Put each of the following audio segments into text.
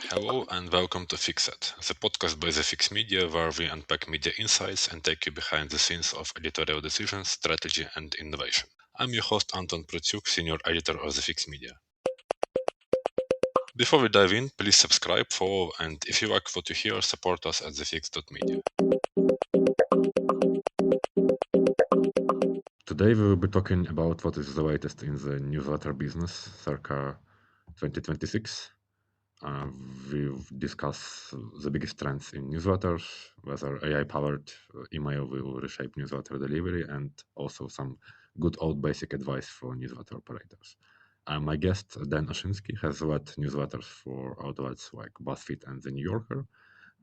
Hello and welcome to Fixed, the podcast by the Fix Media, where we unpack media insights and take you behind the scenes of editorial decisions, strategy, and innovation. I'm your host Anton Protyuk, senior editor of the Fix Media. Before we dive in, please subscribe, follow, and if you like what you hear, support us at thefix.media. Today we will be talking about what is the latest in the newsletter business circa 2026. We've discussed the biggest trends in newsletters, whether AI-powered email will reshape newsletter delivery, and also some good old basic advice for newsletter operators. My guest, Dan Oshinsky, has led newsletters for outlets like BuzzFeed and The New Yorker,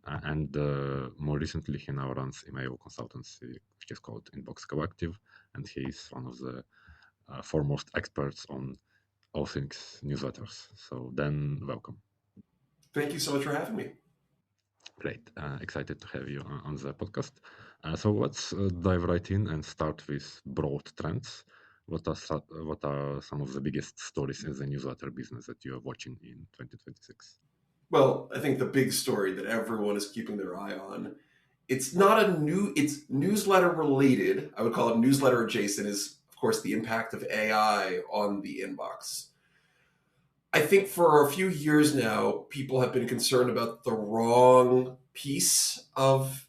and more recently he now runs email consultancy, which is called Inbox Collective, and he is one of the foremost experts on all things newsletters. So Dan, welcome. Thank you so much for having me. Great. Excited to have you on the podcast. So let's dive right in and start with broad trends. What are some of the biggest stories in the newsletter business that you are watching in 2026? Well, I think the big story that everyone is keeping their eye on, it's newsletter related. I would call it newsletter adjacent, is of course the impact of AI on the inbox. I think for a few years now, people have been concerned about the wrong piece of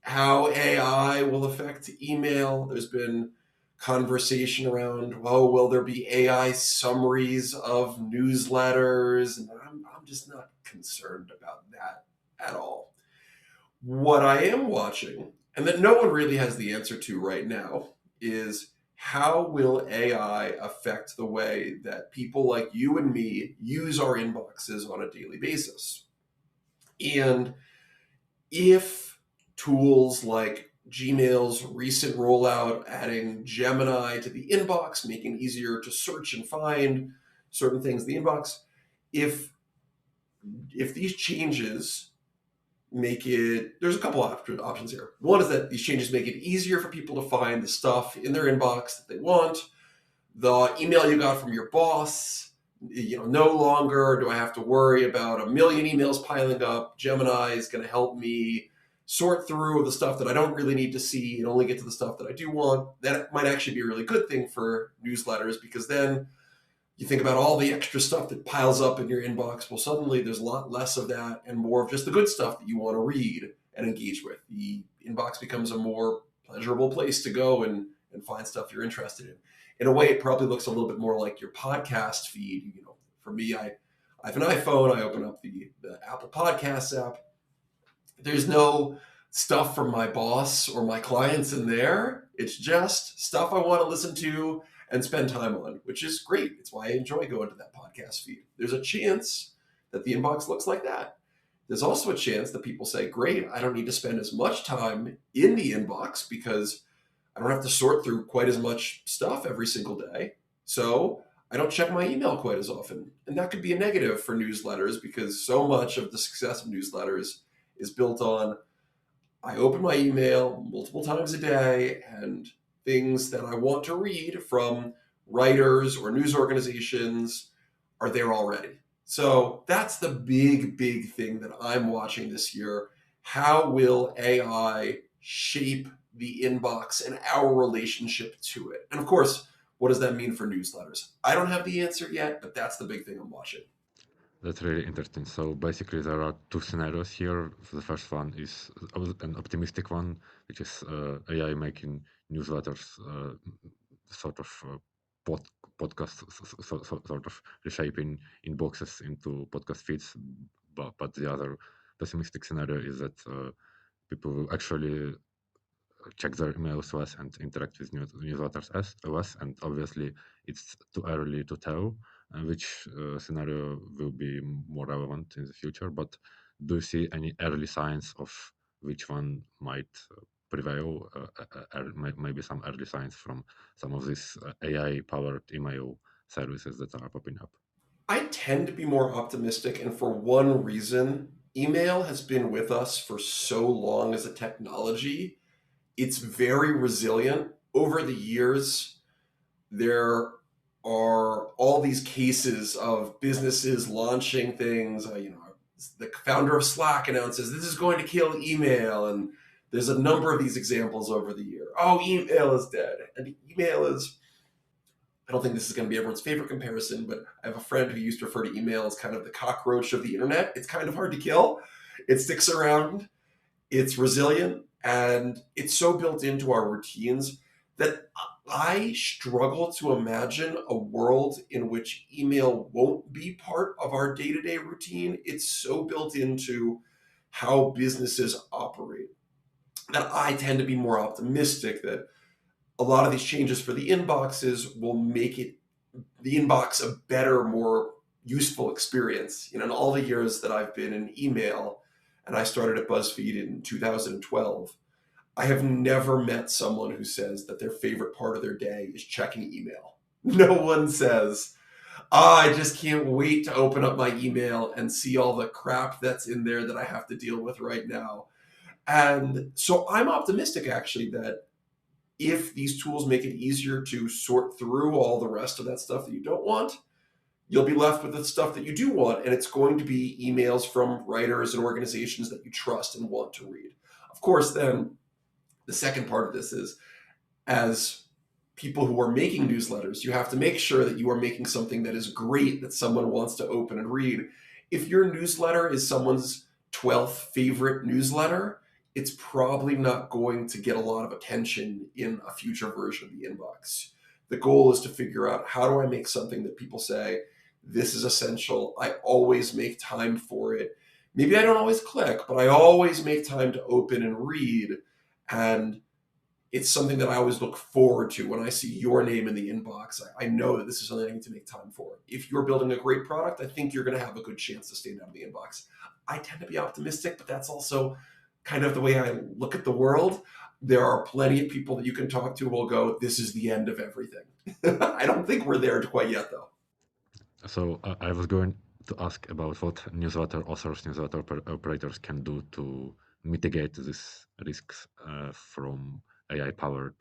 how AI will affect email. There's been conversation around, oh, will there be AI summaries of newsletters? And I'm just not concerned about that at all. What I am watching, and that no one really has the answer to right now, is how will AI affect the way that people like you and me use our inboxes on a daily basis? And if tools like Gmail's recent rollout, adding Gemini to the inbox, making it easier to search and find certain things in the inbox, if these changes make it, there's a couple options here. One is that these changes make it easier for people to find the stuff in their inbox that they want. The email you got from your boss, no longer do I have to worry about a million emails piling up. Gemini is going to help me sort through the stuff that I don't really need to see and only get to the stuff that I do want. That might actually be a really good thing for newsletters, because then you think about all the extra stuff that piles up in your inbox. Well, suddenly there's a lot less of that and more of just the good stuff that you want to read and engage with. The inbox becomes a more pleasurable place to go and find stuff you're interested in. In a way, it probably looks a little bit more like your podcast feed. For me, I have an iPhone. I open up the Apple Podcasts app. There's no stuff from my boss or my clients in there. It's just stuff I want to listen to and spend time on, which is great. It's why I enjoy going to that podcast feed. There's a chance that the inbox looks like that. There's also a chance that people say, great, I don't need to spend as much time in the inbox because I don't have to sort through quite as much stuff every single day. So I don't check my email quite as often. And that could be a negative for newsletters, because so much of the success of newsletters is built on, I open my email multiple times a day, and things that I want to read from writers or news organizations are there already. So that's the big thing that I'm watching this year. How will AI shape the inbox and our relationship to it? And of course, what does that mean for newsletters? I don't have the answer yet, but that's the big thing I'm watching. That's really interesting. So basically, there are two scenarios here. The first one is an optimistic one, which is AI making newsletters sort of podcast, sort of reshaping inboxes into podcast feeds. But the other pessimistic scenario is that people will actually check their emails less and interact with newsletters less. And obviously, it's too early to tell which scenario will be more relevant in the future. But do you see any early signs of which one might prevail? Maybe some early signs from some of these AI-powered email services that are popping up. I tend to be more optimistic, and for one reason, email has been with us for so long as a technology. It's very resilient. Over the years, there are all these cases of businesses launching things. the founder of Slack announces this is going to kill email, and there's a number of these examples over the year. Oh, email is dead. And email is, I don't think this is going to be everyone's favorite comparison, but I have a friend who used to refer to email as kind of the cockroach of the internet. It's kind of hard to kill. It sticks around. It's resilient, and it's so built into our routines that I struggle to imagine a world in which email won't be part of our day-to-day routine. It's so built into how businesses operate that I tend to be more optimistic that a lot of these changes for the inboxes will make the inbox a better, more useful experience. In all the years that I've been in email, and I started at BuzzFeed in 2012, I have never met someone who says that their favorite part of their day is checking email. No one says, I just can't wait to open up my email and see all the crap that's in there that I have to deal with right now. And so I'm optimistic, actually, that if these tools make it easier to sort through all the rest of that stuff that you don't want, you'll be left with the stuff that you do want, and it's going to be emails from writers and organizations that you trust and want to read. Of course, then the second part of this is, as people who are making newsletters, you have to make sure that you are making something that is great, that someone wants to open and read. If your newsletter is someone's 12th favorite newsletter, it's probably not going to get a lot of attention in a future version of the inbox. The goal is to figure out, how do I make something that people say, this is essential, I always make time for it. Maybe I don't always click, but I always make time to open and read. And it's something that I always look forward to when I see your name in the inbox. I know that this is something I need to make time for. If you're building a great product, I think you're going to have a good chance to stand out in the inbox. I tend to be optimistic, but that's also kind of the way I look at the world. There are plenty of people that you can talk to who will go, this is the end of everything. I don't think we're there quite yet, though. So I was going to ask about what newsletter authors, newsletter operators can do to mitigate these risks from AI-powered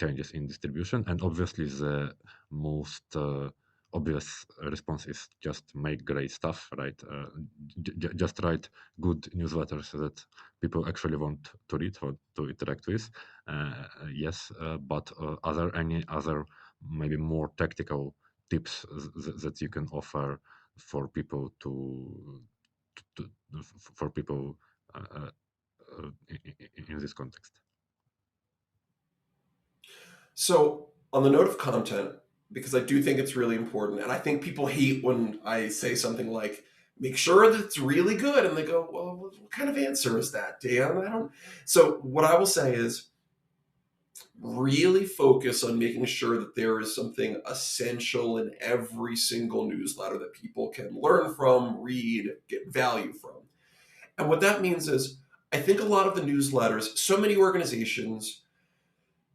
changes in distribution. And obviously, the most obvious response is just make great stuff, right? Just write good newsletters that people actually want to read or to interact with. Yes, but are there any other maybe more tactical tips that you can offer for people for people in this context? So on the note of content, because I do think it's really important, and I think people hate when I say something like, make sure that it's really good, and they go, well, what kind of answer is that, Dan? So what I will say is, really focus on making sure that there is something essential in every single newsletter that people can learn from, read, get value from. And what that means is, I think a lot of the newsletters, so many organizations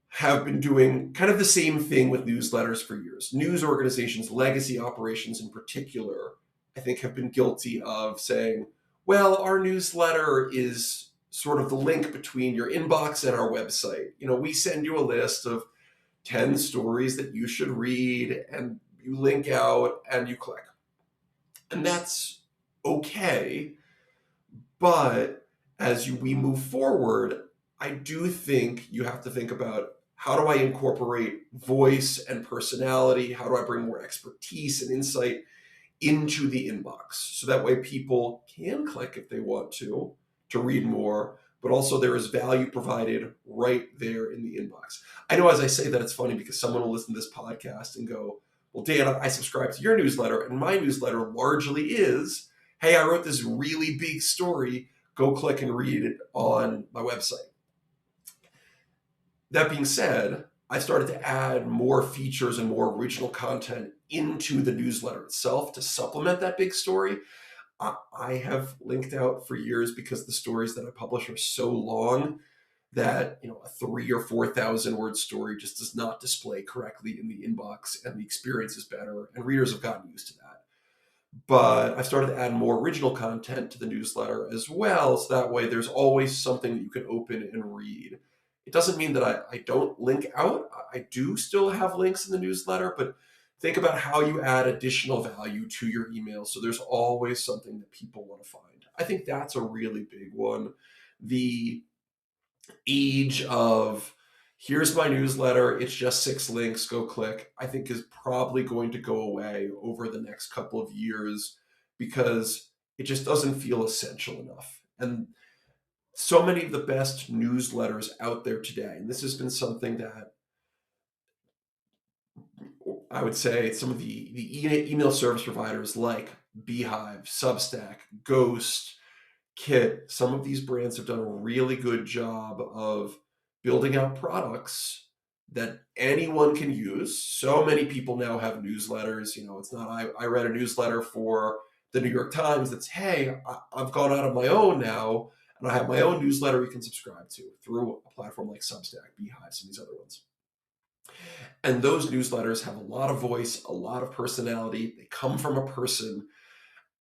have been doing kind of the same thing with newsletters for years. News organizations, legacy operations in particular, I think have been guilty of saying, well, our newsletter is sort of the link between your inbox and our website. We send you a list of 10 stories that you should read, and you link out and you click. And that's okay. But as we move forward, I do think you have to think about, how do I incorporate voice and personality? How do I bring more expertise and insight into the inbox? So that way people can click if they want to read more, but also there is value provided right there in the inbox. I know as I say that, it's funny because someone will listen to this podcast and go, well, Dan, I subscribe to your newsletter, and my newsletter largely is, hey, I wrote this really big story, go click and read it on my website. That being said, I started to add more features and more original content into the newsletter itself to supplement that big story. I have linked out for years because the stories that I publish are so long that a 3,000 or 4,000 word story just does not display correctly in the inbox, and the experience is better, and readers have gotten used to that. But I've started to add more original content to the newsletter as well, so that way there's always something that you can open and read. It doesn't mean that I don't link out. I do still have links in the newsletter, but Think about how you add additional value to your email. So there's always something that people want to find. I think that's a really big one. The age of here's my newsletter, it's just 6 links, go click, I think is probably going to go away over the next couple of years because it just doesn't feel essential enough. And so many of the best newsletters out there today, and this has been something that I would say some of the email service providers like Beehive, Substack, Ghost, Kit, some of these brands have done a really good job of building out products that anyone can use. So many people now have newsletters. It's not, I read a newsletter for the New York Times that's, hey, I've gone out on my own now, and I have my own newsletter you can subscribe to through a platform like Substack, Beehive, some of these other ones. And those newsletters have a lot of voice, a lot of personality. They come from a person.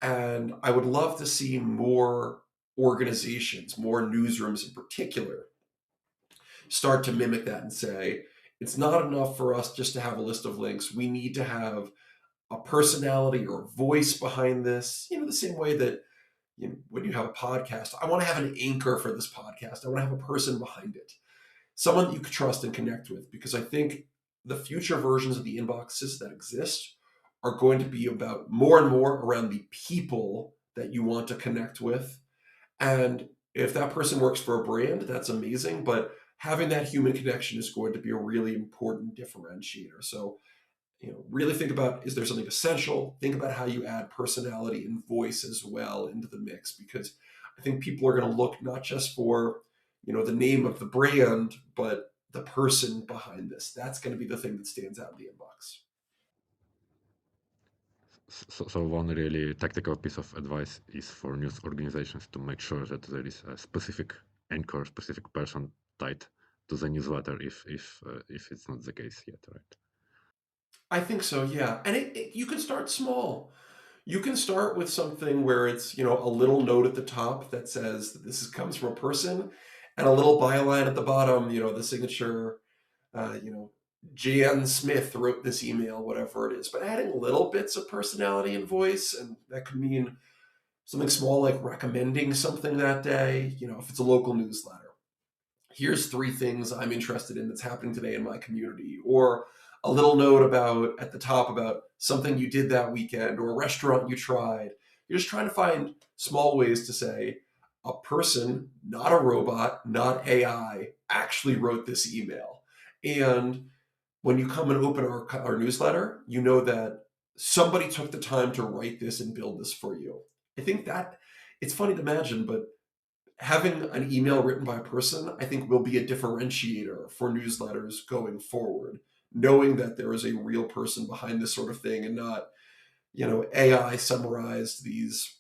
And I would love to see more organizations, more newsrooms in particular, start to mimic that and say, it's not enough for us just to have a list of links. We need to have a personality or a voice behind this, the same way that when you have a podcast, I want to have an anchor for this podcast. I want to have a person behind it, someone that you can trust and connect with, because I think the future versions of the inboxes that exist are going to be about more and more around the people that you want to connect with. And if that person works for a brand, that's amazing. But having that human connection is going to be a really important differentiator. So, really think about, is there something essential? Think about how you add personality and voice as well into the mix, because I think people are going to look not just for, the name of the brand, but the person behind this. That's going to be the thing that stands out in the inbox. So one really tactical piece of advice is for news organizations to make sure that there is a specific anchor, specific person tied to the newsletter if it's not the case yet, right? I think so, yeah. And you can start small. You can start with something where it's, a little note at the top that says that comes from a person, and a little byline at the bottom, the signature, Jan Smith wrote this email, whatever it is. But adding little bits of personality and voice, and that could mean something small like recommending something that day, if it's a local newsletter. Here's 3 things I'm interested in that's happening today in my community, or a little note about at the top about something you did that weekend or a restaurant you tried. You're just trying to find small ways to say a person, not a robot, not AI, actually wrote this email. And when you come and open our newsletter, you know that somebody took the time to write this and build this for you. I think that it's funny to imagine, but having an email written by a person, I think, will be a differentiator for newsletters going forward, knowing that there is a real person behind this sort of thing and not, AI summarized these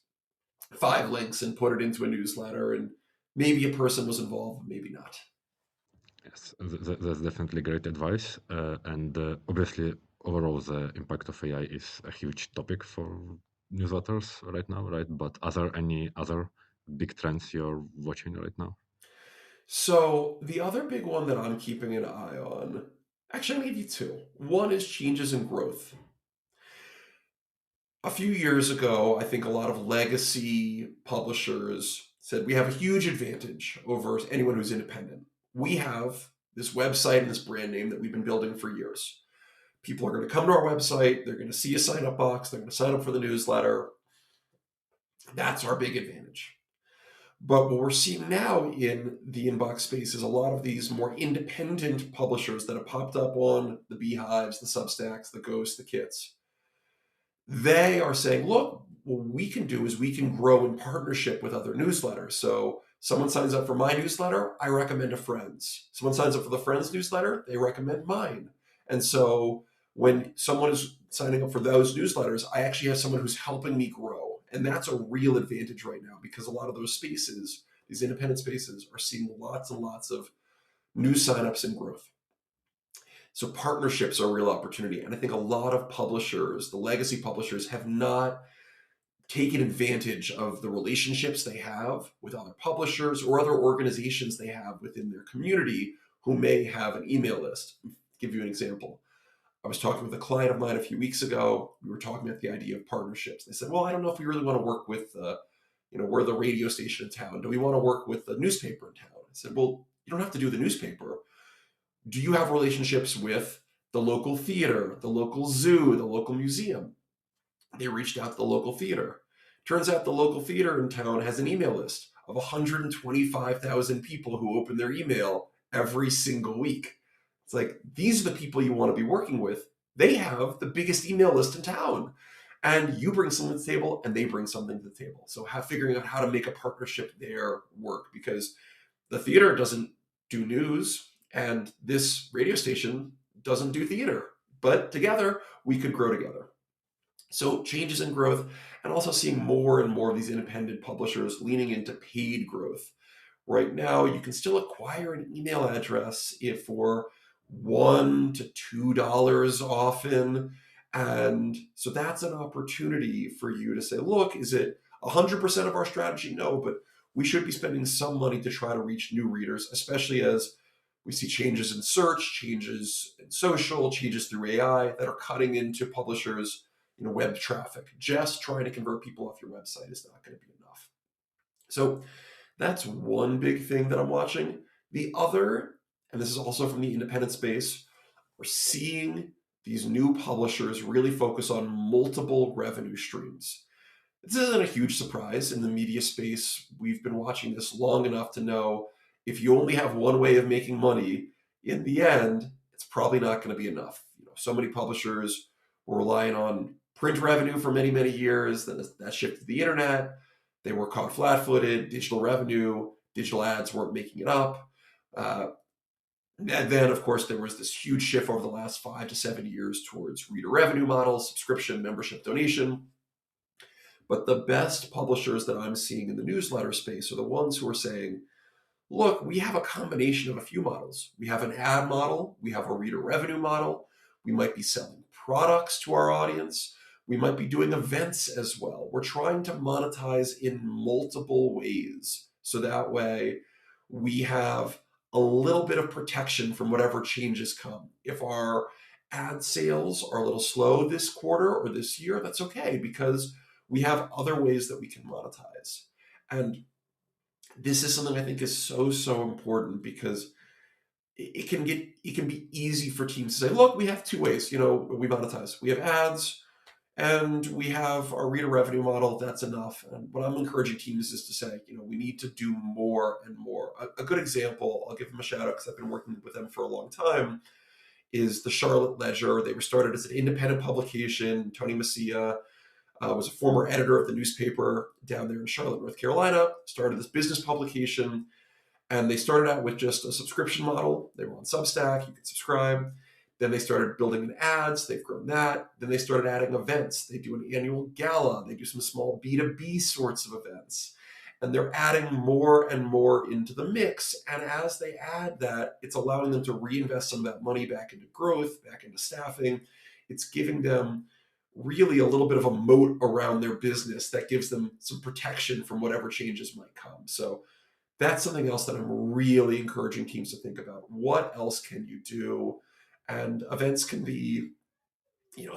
5 links and put it into a newsletter, and maybe a person was involved, maybe not. Yes, that's definitely great advice. And obviously, overall, the impact of AI is a huge topic for newsletters right now, right? But are there any other big trends you're watching right now? So the other big one that I'm keeping an eye on, actually, I'm going to give you 2. One is changes in growth. A few years ago, I think a lot of legacy publishers said we have a huge advantage over anyone who's independent. We have this website and this brand name that we've been building for years. People are going to come to our website, they're going to see a sign up box, they're going to sign up for the newsletter. That's our big advantage. But what we're seeing now in the inbox space is a lot of these more independent publishers that have popped up on the Beehives, the Substacks, the Ghosts, the Kits. They are saying, look, what we can do is we can grow in partnership with other newsletters. So someone signs up for my newsletter, I recommend a friend's. Someone signs up for the friend's newsletter, they recommend mine. And so when someone is signing up for those newsletters, I actually have someone who's helping me grow. And that's a real advantage right now, because a lot of those spaces, these independent spaces, are seeing lots and lots of new signups and growth. So partnerships are a real opportunity. And I think a lot of publishers, the legacy publishers, have not taken advantage of the relationships they have with other publishers or other organizations they have within their community who may have an email list. I'll give you an example. I was talking with a client of mine a few weeks ago. We were talking about the idea of partnerships. They said, "Well, I don't know if we really want to work with, we're the radio station in town. Do we want to work with the newspaper in town?" I said, "Well, you don't have to do the newspaper. Do you have relationships with the local theater, the local zoo, the local museum?" They reached out to the local theater. Turns out the local theater in town has an email list of 125,000 people who open their email every single week. It's like, these are the people you want to be working with. They have the biggest email list in town. And you bring something to the table and they bring something to the table. So figuring out how to make a partnership there work, because the theater doesn't do news and this radio station doesn't do theater. But together, we could grow together. So changes in growth, and also seeing more and more of these independent publishers leaning into paid growth. Right now, you can still acquire an email address if for $1 to $2 often. And so that's an opportunity for you to say, look, is it 100% of our strategy? No, but we should be spending some money to try to reach new readers, especially as we see changes in search, changes in social, changes through AI that are cutting into publishers' web traffic. Just trying to convert people off your website is not going to be enough. So that's one big thing that I'm watching. The other, and this is also from the independent space, we're seeing these new publishers really focus on multiple revenue streams. This isn't a huge surprise in the media space. We've been watching this long enough to know if you only have one way of making money, in the end, it's probably not going to be enough. So many publishers were relying on print revenue for many, many years. Then that shifted to the internet. They were caught flat-footed. Digital revenue, digital ads weren't making it up. And then, of course, there was this huge shift over the last 5 to 7 years towards reader revenue models, subscription, membership, donation. But the best publishers that I'm seeing in the newsletter space are the ones who are saying, look, we have a combination of a few models. We have an ad model. We have a reader revenue model. We might be selling products to our audience. We might be doing events as well. We're trying to monetize in multiple ways. So that way we have a little bit of protection from whatever changes come. If our ad sales are a little slow this quarter or this year, that's okay, because we have other ways that we can monetize. And this is something I think is so important, because it can be easy for teams to say, look, we have two ways, we monetize. We have ads and we have our reader revenue model. That's enough. And what I'm encouraging teams is to say, we need to do more and more. A good example, I'll give them a shout out because I've been working with them for a long time, is the Charlotte Ledger. They were started as an independent publication. Tony Messia was a former editor of the newspaper down there in Charlotte, North Carolina, started this business publication. And they started out with just a subscription model. They were on Substack. You could subscribe. Then they started building in ads. They've grown that. Then they started adding events. They do an annual gala. They do some small B2B sorts of events. And they're adding more and more into the mix. And as they add that, it's allowing them to reinvest some of that money back into growth, back into staffing. It's giving them really a little bit of a moat around their business that gives them some protection from whatever changes might come. So that's something else that I'm really encouraging teams to think about. What else can you do? And events can be,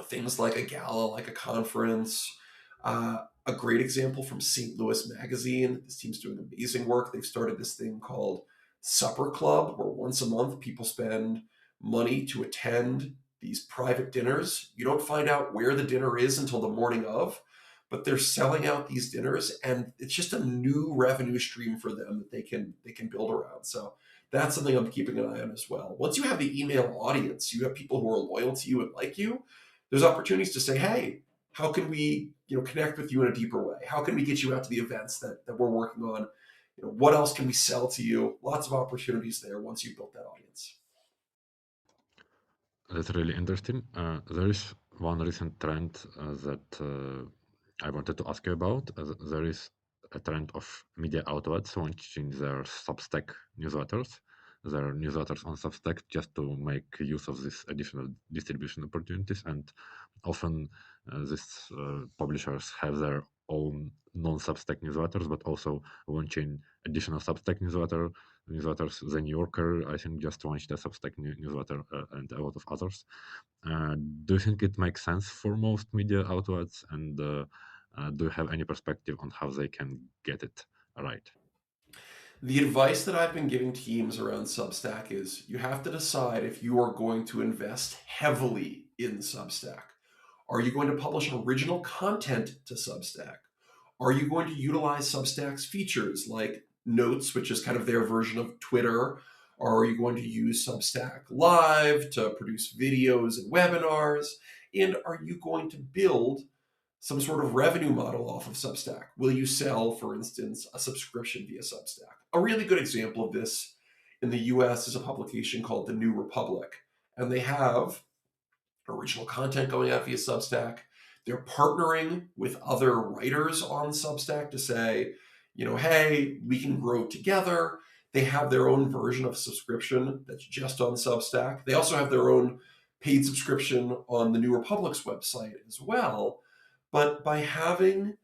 things like a gala, like a conference. A great example from St. Louis Magazine. This team's doing amazing work. They've started this thing called Supper Club, where once a month people spend money to attend these private dinners. You don't find out where the dinner is until the morning of, but they're selling out these dinners, and it's just a new revenue stream for them that they can build around. So that's something I'm keeping an eye on as well. Once you have the email audience, you have people who are loyal to you and like you, there's opportunities to say, hey, how can we connect with you in a deeper way? How can we get you out to the events that we're working on? What else can we sell to you? Lots of opportunities there once you've built that audience. That's really interesting. There is one recent trend that I wanted to ask you about. There is a trend of media outlets launching their Substack newsletters, on Substack, just to make use of these additional distribution opportunities. And often these publishers have their own non-Substack newsletters, but also launching additional Substack newsletter newsletters. The New Yorker, I think, just launched a Substack newsletter, and a lot of others. Do you think it makes sense for most media outlets? And do you have any perspective on how they can get it right? The advice that I've been giving teams around Substack is you have to decide if you are going to invest heavily in Substack. Are you going to publish original content to Substack? Are you going to utilize Substack's features like Notes, which is kind of their version of Twitter? Or are you going to use Substack Live to produce videos and webinars? And are you going to build some sort of revenue model off of Substack? Will you sell, for instance, a subscription via Substack? A really good example of this in the US is a publication called The New Republic. And they have original content going out via Substack. They're partnering with other writers on Substack to say, hey, we can grow together. They have their own version of subscription that's just on Substack. They also have their own paid subscription on the New Republic's website as well. But by having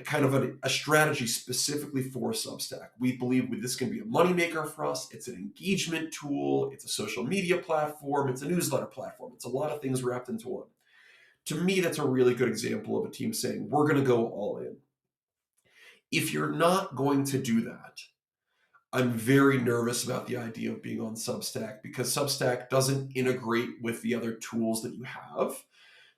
a kind of a strategy specifically for Substack, we believe this can be a moneymaker for us. It's an engagement tool. It's a social media platform. It's a newsletter platform. It's a lot of things wrapped into one. To me, that's a really good example of a team saying, we're going to go all in. If you're not going to do that, I'm very nervous about the idea of being on Substack because Substack doesn't integrate with the other tools that you have.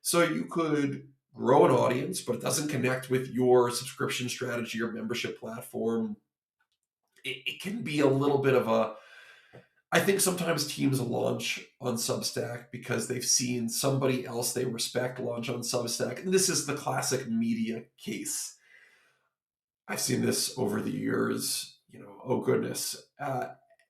So you could grow an audience, but it doesn't connect with your subscription strategy or membership platform. It can be a little bit of a, I think sometimes teams launch on Substack because they've seen somebody else they respect launch on Substack. And this is the classic media case. I've seen this over the years, oh goodness.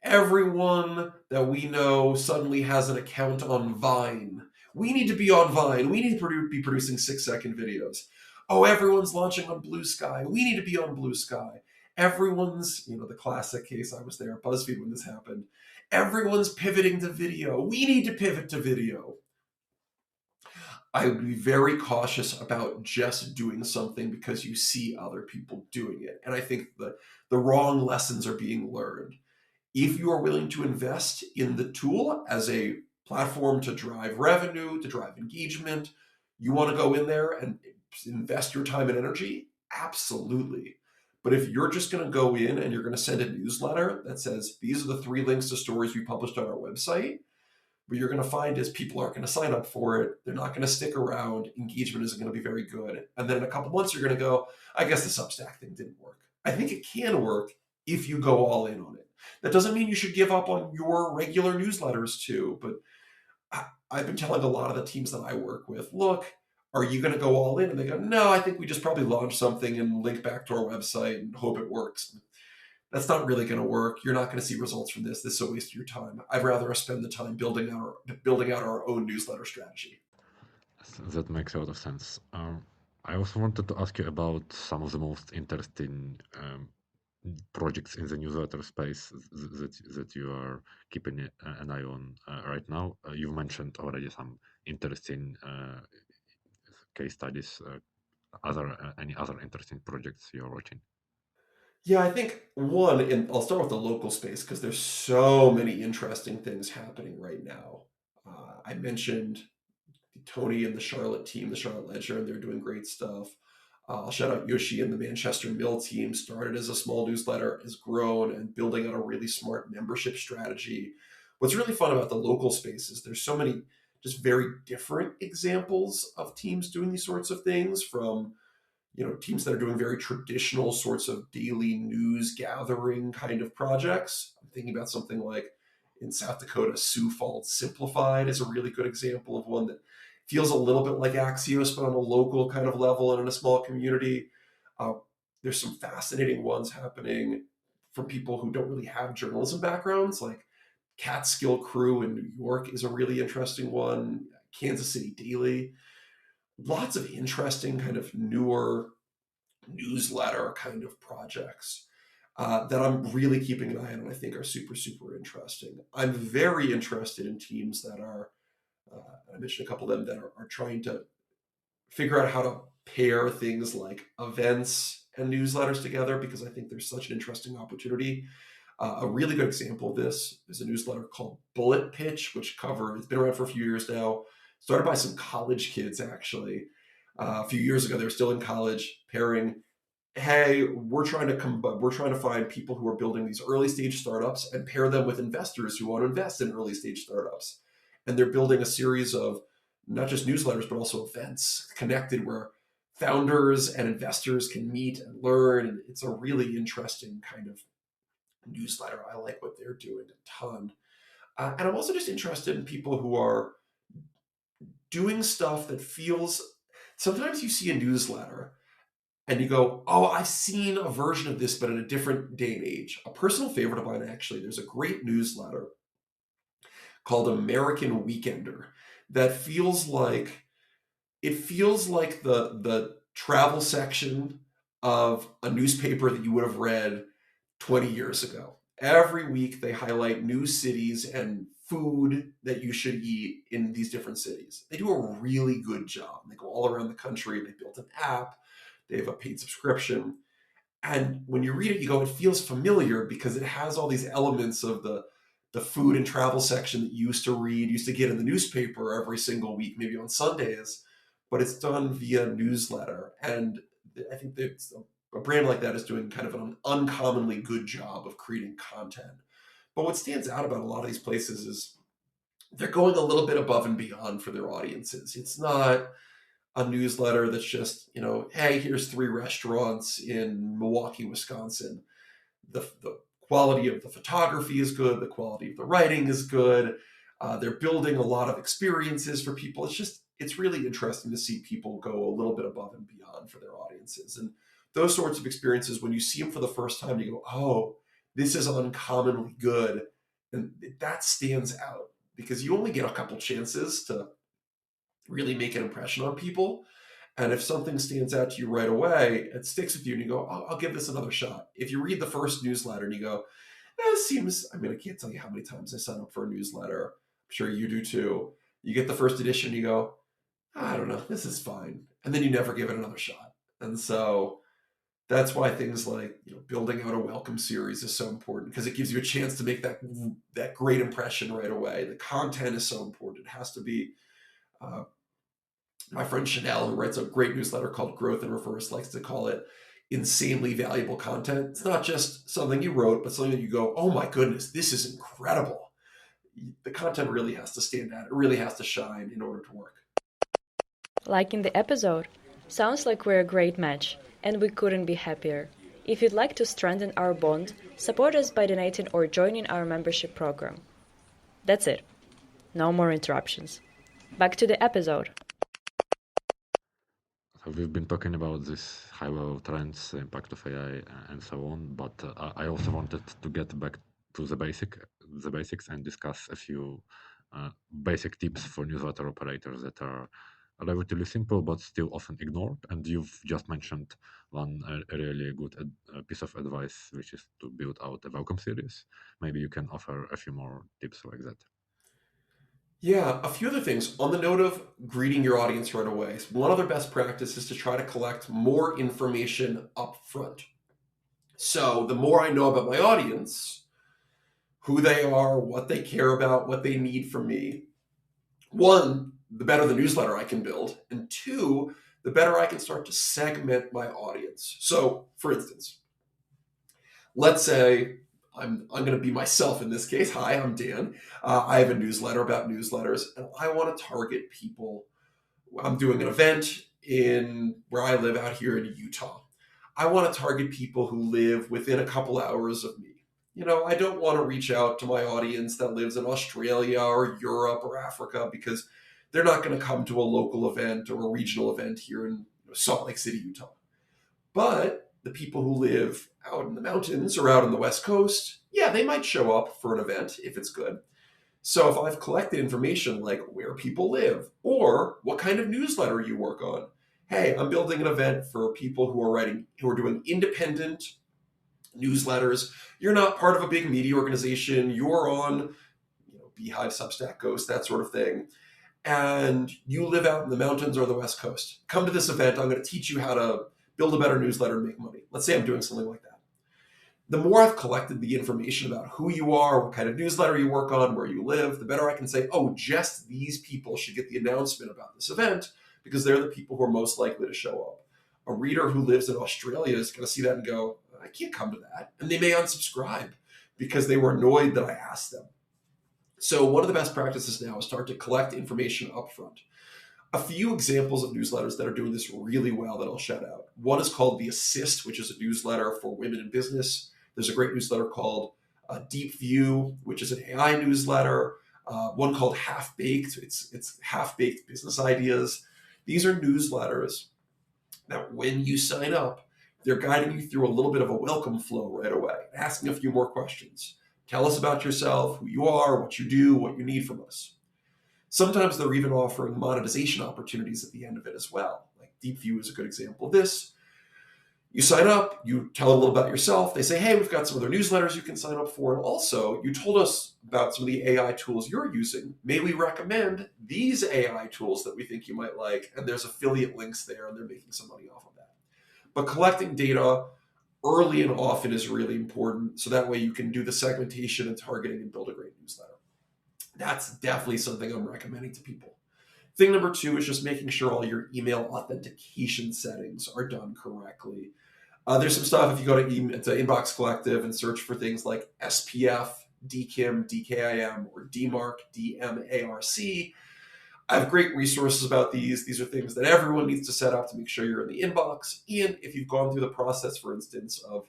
Everyone that we know suddenly has an account on Vine. We need to be on Vine. We need to be producing 6-second videos. Oh, everyone's launching on Blue Sky. We need to be on Blue Sky. Everyone's, the classic case, I was there at BuzzFeed when this happened. Everyone's pivoting to video. We need to pivot to video. I would be very cautious about just doing something because you see other people doing it. And I think the wrong lessons are being learned. If you are willing to invest in the tool as a platform to drive revenue, to drive engagement, you want to go in there and invest your time and energy, absolutely. But if you're just going to go in and you're going to send a newsletter that says, these are the 3 links to stories we published on our website, what you're going to find is people aren't going to sign up for it. They're not going to stick around. Engagement isn't going to be very good. And then in a couple months, you're going to go, I guess the Substack thing didn't work. I think it can work if you go all in on it. That doesn't mean you should give up on your regular newsletters too. But I've been telling a lot of the teams that I work with, look, are you going to go all in? And they go, no, I think we just probably launch something and link back to our website and hope it works. That's not really going to work. You're not going to see results from this. This is a waste of your time. I'd rather spend the time building out our own newsletter strategy. That makes a lot of sense. I also wanted to ask you about some of the most interesting projects in the newsletter space that you are keeping an eye on right now. You mentioned already some interesting case studies. Any other interesting projects you're watching? Yeah, I think one, and I'll start with the local space because there's so many interesting things happening right now. I mentioned Tony and the Charlotte team, the Charlotte Ledger, and they're doing great stuff. I'll shout out Yoshi and the Manchester Mill team. Started as a small newsletter, has grown and building out a really smart membership strategy. What's really fun about the local space is there's so many just very different examples of teams doing these sorts of things from teams that are doing very traditional sorts of daily news gathering kind of projects. I'm thinking about something like in South Dakota, Sioux Falls Simplified is a really good example of one that feels a little bit like Axios, but on a local kind of level and in a small community. Uh, there's some fascinating ones happening from people who don't really have journalism backgrounds, like Catskill Crew in New York is a really interesting one, Kansas City Daily. Lots of interesting kind of newer newsletter kind of projects that I'm really keeping an eye on and I think are super, super interesting. I'm very interested in teams that are, I mentioned a couple of them that are trying to figure out how to pair things like events and newsletters together because I think there's such an interesting opportunity. A really good example of this is a newsletter called Bullet Pitch, which it's been around for a few years now. Started by some college kids, actually. A few years ago, they were still in college, pairing, hey, we're trying to find people who are building these early stage startups and pair them with investors who want to invest in early stage startups. And they're building a series of not just newsletters, but also events connected where founders and investors can meet and learn. And it's a really interesting kind of newsletter. I like what they're doing a ton. And I'm also just interested in people who are doing stuff that feels, sometimes you see a newsletter and you go, oh, I've seen a version of this, but in a different day and age. A personal favorite of mine, actually, there's a great newsletter called American Weekender that feels like the travel section of a newspaper that you would have read 20 years ago. Every week they highlight new cities and food that you should eat in these different cities. They do a really good job. They go all around the country. They built an app. They have a paid subscription. And when you read it, you go, it feels familiar because it has all these elements of the food and travel section that you used to get in the newspaper every single week, maybe on Sundays, but it's done via newsletter. And I think that a brand like that is doing kind of an uncommonly good job of creating content. But what stands out about a lot of these places is they're going a little bit above and beyond for their audiences. It's not a newsletter that's just, hey, here's 3 restaurants in Milwaukee, Wisconsin. The quality of the photography is good. The quality of the writing is good. They're building a lot of experiences for people. It's really interesting to see people go a little bit above and beyond for their audiences. And those sorts of experiences, when you see them for the first time, you go, oh, this is uncommonly good. And that stands out because you only get a couple chances to really make an impression on people. And if something stands out to you right away, it sticks with you and you go, I'll give this another shot. If you read the first newsletter and you go, I can't tell you how many times I sign up for a newsletter. I'm sure you do too. You get the first edition, you go, I don't know, this is fine. And then you never give it another shot. And so that's why things like building out a welcome series is so important, because it gives you a chance to make that great impression right away. The content is so important. It has to be my friend Chanel, who writes a great newsletter called Growth in Reverse, likes to call it insanely valuable content. It's not just something you wrote, but something that you go, oh my goodness, this is incredible. The content really has to stand out. It really has to shine in order to work. Like in the episode, sounds like we're a great match, and we couldn't be happier. If you'd like to strengthen our bond, support us by donating or joining our membership program. That's it. No more interruptions. Back to the episode. So we've been talking about this high-level trends, the impact of AI, and so on. But I also wanted to get back to the basics, and discuss a few basic tips for newsletter operators that are relatively simple but still often ignored. And you've just mentioned one a really good piece of advice, which is to build out a welcome series. Maybe you can offer a few more tips like that. Yeah, a few other things. On the note of greeting your audience right away, one other best practice is to try to collect more information up front. So the more I know about my audience, who they are, what they care about, what they need from me, one, the better the newsletter I can build, and two, the better I can start to segment my audience. So, for instance, let's say I'm going to be myself in this case. Hi, I'm Dan. I have a newsletter about newsletters, and I want to target people. I'm doing an event in where I live out here in Utah. I want to target people who live within a couple hours of me. I don't want to reach out to my audience that lives in Australia or Europe or Africa, because they're not going to come to a local event or a regional event here in Salt Lake City, Utah. But the people who live out in the mountains or out on the West Coast, yeah, they might show up for an event if it's good. So if I've collected information like where people live or what kind of newsletter you work on, hey, I'm building an event for people who are doing independent newsletters. You're not part of a big media organization. You're on Beehive, Substack, Ghost, that sort of thing. And you live out in the mountains or the West Coast. Come to this event. I'm going to teach you how to build a better newsletter and make money. Let's say I'm doing something like that. The more I've collected the information about who you are, what kind of newsletter you work on, where you live, the better I can say, oh, just these people should get the announcement about this event because they're the people who are most likely to show up. A reader who lives in Australia is going to see that and go, I can't come to that. And they may unsubscribe because they were annoyed that I asked them. So one of the best practices now is start to collect information upfront. A few examples of newsletters that are doing this really well that I'll shout out. One is called The Assist, which is a newsletter for women in business. There's a great newsletter called Deep View, which is an AI newsletter. One called Half Baked. It's half-baked business ideas. These are newsletters that when you sign up, they're guiding you through a little bit of a welcome flow right away, asking a few more questions. Tell us about yourself, who you are, what you do, what you need from us. Sometimes they're even offering monetization opportunities at the end of it as well. Like Deep View is a good example of this. You sign up, you tell a little about yourself. They say, hey, we've got some other newsletters you can sign up for. And also, you told us about some of the AI tools you're using. May we recommend these AI tools that we think you might like? And there's affiliate links there, and they're making some money off of that. But collecting data early and often is really important. So that way you can do the segmentation and targeting and build a great newsletter. That's definitely something I'm recommending to people. Thing number 2 is just making sure all your email authentication settings are done correctly. There's some stuff if you go to Inbox Collective and search for things like SPF, DKIM, DKIM, or DMARC, DMARC. I have great resources about these. These are things that everyone needs to set up to make sure you're in the inbox. And if you've gone through the process, for instance, of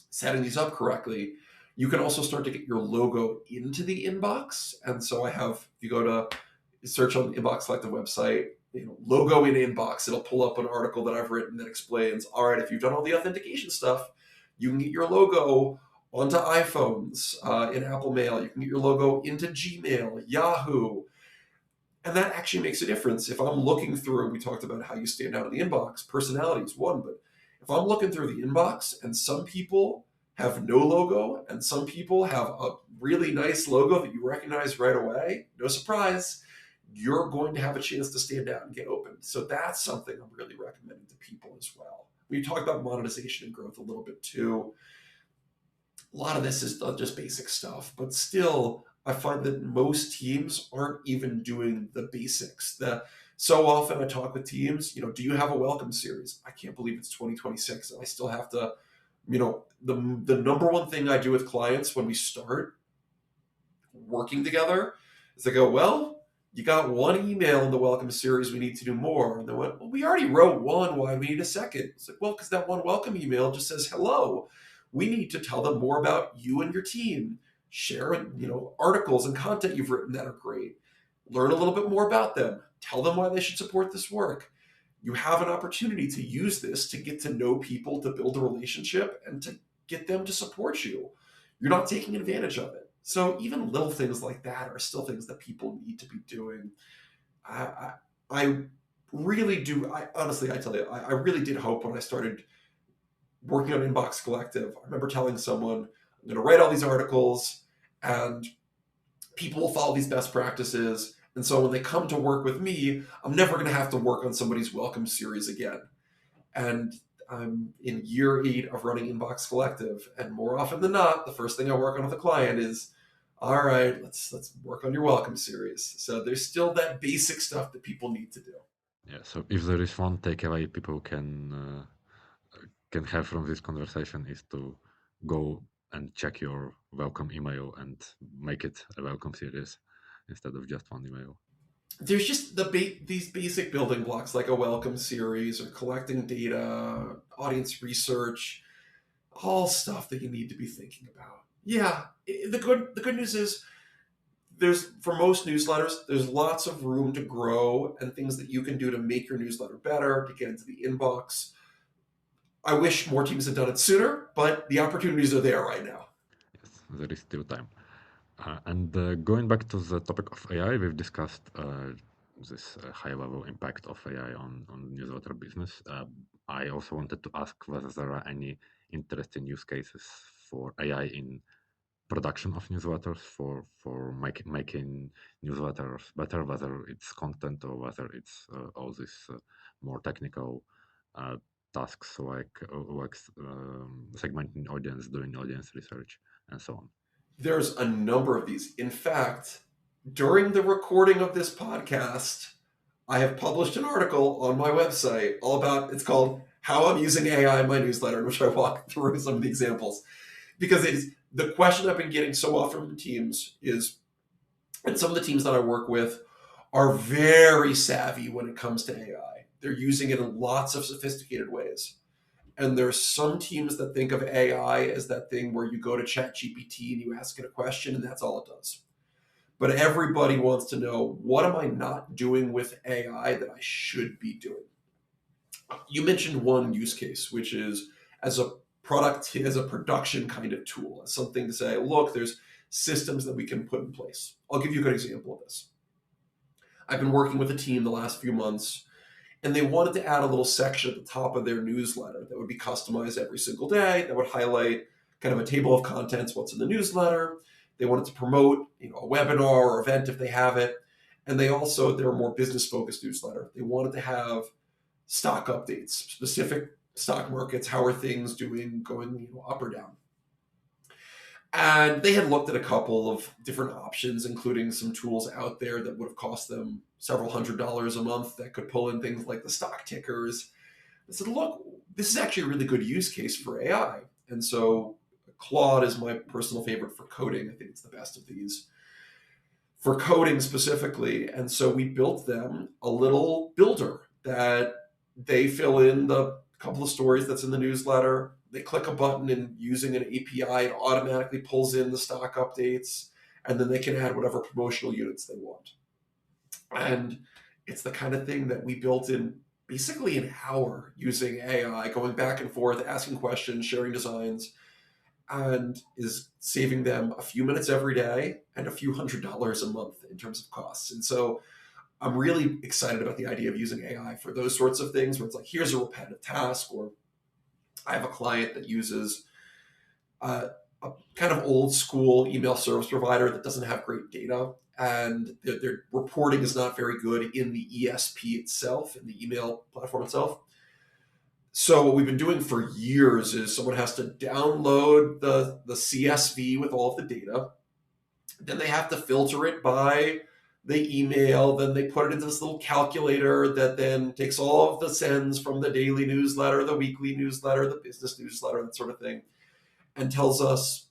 setting these up correctly, you can also start to get your logo into the inbox. And so I have, if you go to search on the Inbox Collective website, logo in inbox, it'll pull up an article that I've written that explains, all right, if you've done all the authentication stuff, you can get your logo onto iPhones, in Apple Mail. You can get your logo into Gmail, Yahoo. And that actually makes a difference. If I'm looking through, we talked about how you stand out in the inbox, personality is one, but if I'm looking through the inbox and some people have no logo and some people have a really nice logo that you recognize right away, no surprise, you're going to have a chance to stand out and get open. So that's something I'm really recommending to people as well. We talked about monetization and growth a little bit too. A lot of this is just basic stuff, but still, I find that most teams aren't even doing the basics. So often I talk with teams, do you have a welcome series? I can't believe it's 2026 and I still have to, the number one thing I do with clients when we start working together is I go, well, you got one email in the welcome series, we need to do more. And they went, well, we already wrote one, why do we need a second? It's like, well, because that one welcome email just says hello. We need to tell them more about you and your team. Share, articles and content you've written that are great. Learn a little bit more about them. Tell them why they should support this work. You have an opportunity to use this to get to know people, to build a relationship, and to get them to support you. You're not taking advantage of it. So even little things like that are still things that people need to be doing. I really do. Honestly, I tell you, I really did hope when I started working on Inbox Collective. I remember telling someone, I'm going to write all these articles and people will follow these best practices. And so when they come to work with me, I'm never going to have to work on somebody's welcome series again. And I'm in year 8 of running Inbox Collective. And more often than not, the first thing I work on with a client is, all right, let's work on your welcome series. So there's still that basic stuff that people need to do. Yeah. So if there is one takeaway people can have from this conversation is to go and check your welcome email and make it a welcome series instead of just one email. There's just these basic building blocks like a welcome series or collecting data, audience research, all stuff that you need to be thinking about. Yeah, the good news is for most newsletters, there's lots of room to grow and things that you can do to make your newsletter better, to get into the inbox. I wish more teams had done it sooner, but the opportunities are there right now. Yes, there is still time. And going back to the topic of AI, we've discussed this high-level impact of AI on newsletter business. I also wanted to ask whether there are any interesting use cases for AI in production of newsletters, for making newsletters better, whether it's content or whether it's all this more technical tasks like segmenting audience, doing audience research, and so on? There's a number of these. In fact, during the recording of this podcast, I have published an article on my website all about, it's called How I'm Using AI in My Newsletter, in which I walk through some of the examples. Because it is the question I've been getting so often from teams is, and some of the teams that I work with are very savvy when it comes to AI. They're using it in lots of sophisticated ways. And there's some teams that think of AI as that thing where you go to ChatGPT and you ask it a question and that's all it does. But everybody wants to know, what am I not doing with AI that I should be doing? You mentioned one use case, which is as a production kind of tool, as something to say, look, there's systems that we can put in place. I'll give you a good example of this. I've been working with a team the last few months, and they wanted to add a little section at the top of their newsletter that would be customized every single day, that would highlight kind of a table of contents, what's in the newsletter. They wanted to promote, a webinar or event if they have it. And they're a more business-focused newsletter. They wanted to have stock updates, specific stock markets, how are things doing, going up or down. And they had looked at a couple of different options, including some tools out there that would have cost them several $100s a month that could pull in things like the stock tickers. I said, look, this is actually a really good use case for AI. And so Claude is my personal favorite for coding. I think it's the best of these. For coding specifically. And so we built them a little builder that they fill in the couple of stories that's in the newsletter. They click a button and using an API, it automatically pulls in the stock updates, and then they can add whatever promotional units they want. And it's the kind of thing that we built in basically an hour using AI, going back and forth, asking questions, sharing designs, and is saving them a few minutes every day and a few $100s a month in terms of costs. And so I'm really excited about the idea of using AI for those sorts of things where it's like, here's a repetitive task, or I have a client that uses a kind of old school email service provider that doesn't have great data, and their reporting is not very good in the ESP itself, in the email platform itself. So what we've been doing for years is someone has to download the CSV with all of the data. Then they have to filter it by the email. Then they put it into this little calculator that then takes all of the sends from the daily newsletter, the weekly newsletter, the business newsletter, that sort of thing, and tells us,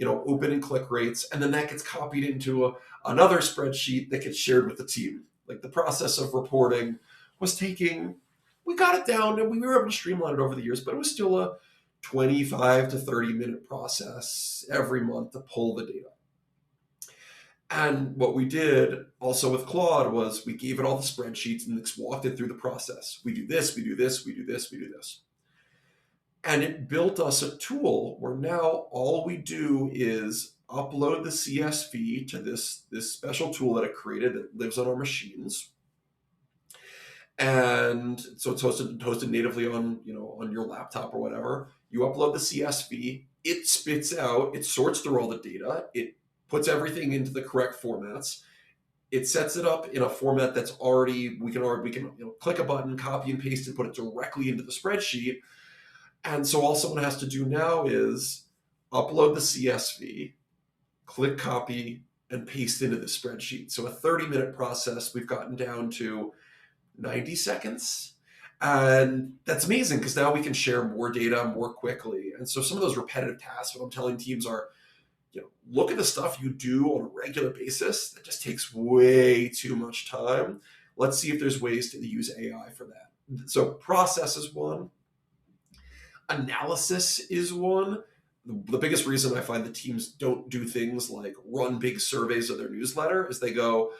open and click rates. And then that gets copied into another spreadsheet that gets shared with the team. Like the process of reporting was we got it down and we were able to streamline it over the years, but it was still a 25 to 30 minute process every month to pull the data. And what we did also with Claude was we gave it all the spreadsheets and walked it through the process. We do this, we do this, we do this, we do this. And it built us a tool where now all we do is upload the CSV to this special tool that it created that lives on our machines. And so it's hosted natively on your laptop or whatever. You upload the CSV, it spits out, it sorts through all the data, it puts everything into the correct formats. It sets it up in a format that's we can click a button, copy and paste and put it directly into the spreadsheet. And so all someone has to do now is upload the CSV, click copy, and paste into the spreadsheet. So a 30-minute process we've gotten down to 90 seconds. And that's amazing because now we can share more data more quickly. And so some of those repetitive tasks, what I'm telling teams are, look at the stuff you do on a regular basis that just takes way too much time. Let's see if there's ways to use AI for that. So process is one. Analysis is one. The biggest reason I find the teams don't do things like run big surveys of their newsletter is they go,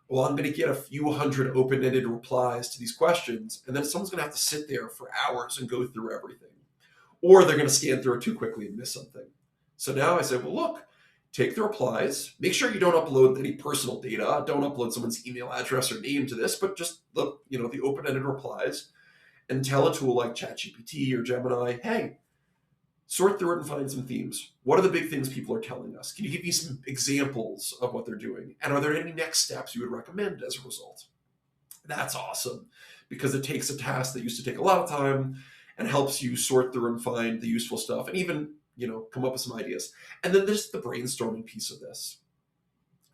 well, I'm going to get a few hundred open-ended replies to these questions, and then someone's going to have to sit there for hours and go through everything. Or they're going to scan through it too quickly and miss something. So now I say, well, look, take the replies, make sure you don't upload any personal data, don't upload someone's email address or name to this, but just the open-ended replies, and tell a tool like ChatGPT or Gemini, hey, sort through it and find some themes. What are the big things people are telling us? Can you give me some examples of what they're doing? And are there any next steps you would recommend as a result? That's awesome because it takes a task that used to take a lot of time and helps you sort through and find the useful stuff and even, come up with some ideas. And then there's the brainstorming piece of this.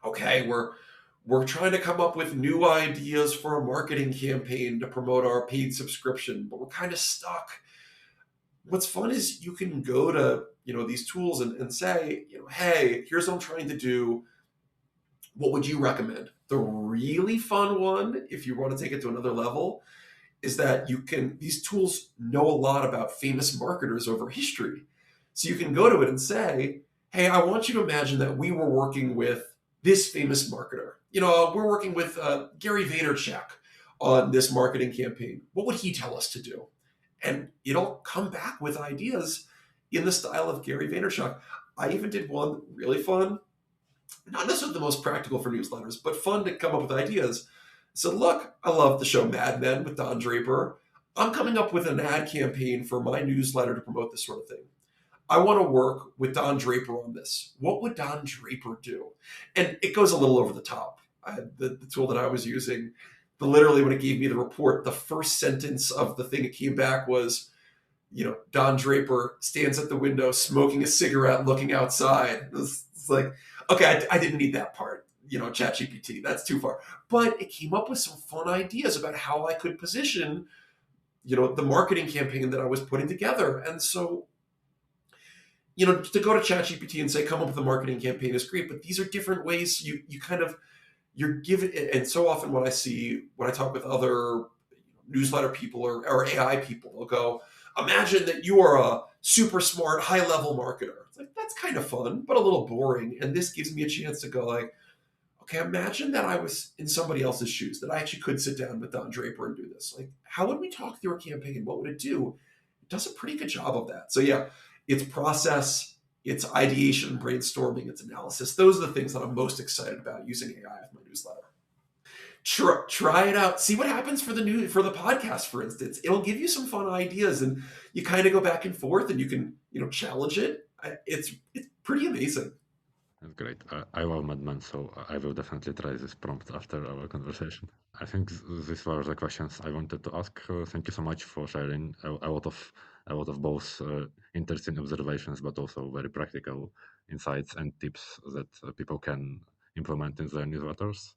Okay, we're trying to come up with new ideas for a marketing campaign to promote our paid subscription, but we're kind of stuck. What's fun is you can go to, these tools and say, hey, here's what I'm trying to do. What would you recommend? The really fun one, if you want to take it to another level, is that these tools know a lot about famous marketers over history. So you can go to it and say, hey, I want you to imagine that we were working with this famous marketer. We're working with Gary Vaynerchuk on this marketing campaign. What would he tell us to do? And it'll come back with ideas in the style of Gary Vaynerchuk. I even did one really fun, not necessarily the most practical for newsletters, but fun to come up with ideas. So look, I love the show Mad Men with Don Draper. I'm coming up with an ad campaign for my newsletter to promote this sort of thing. I want to work with Don Draper on this. What would Don Draper do? And it goes a little over the top. The tool that I was using, literally when it gave me the report, the first sentence of the thing that came back was, Don Draper stands at the window smoking a cigarette, looking outside. It's like, okay, I didn't need that part. ChatGPT, that's too far. But it came up with some fun ideas about how I could position, the marketing campaign that I was putting together. And so, to go to ChatGPT and say, come up with a marketing campaign is great, but these are different ways you're given. And so often what I see when I talk with other newsletter people or AI people, they'll go, imagine that you are a super smart, high level marketer. It's like, that's kind of fun, but a little boring. And this gives me a chance to go like, okay, imagine that I was in somebody else's shoes, that I actually could sit down with Don Draper and do this. Like, how would we talk through a campaign? What would it do? It does a pretty good job of that. So yeah, it's process, it's ideation, brainstorming, it's analysis. Those are the things that I'm most excited about using AI with my newsletter. Try it out. See what happens for the podcast, for instance. It'll give you some fun ideas, and you kind of go back and forth, and you can challenge it. It's pretty amazing. That's great. I love Mad Men, so I will definitely try this prompt after our conversation. I think these were the questions I wanted to ask. Thank you so much for sharing a lot of both interesting observations, but also very practical insights and tips that people can implement in their newsletters.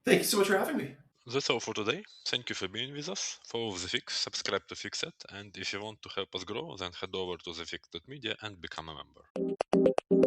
Thank you so much for having me. That's all for today. Thank you for being with us. Follow The Fix, subscribe to Fixit, and if you want to help us grow, then head over to thefix.media and become a member.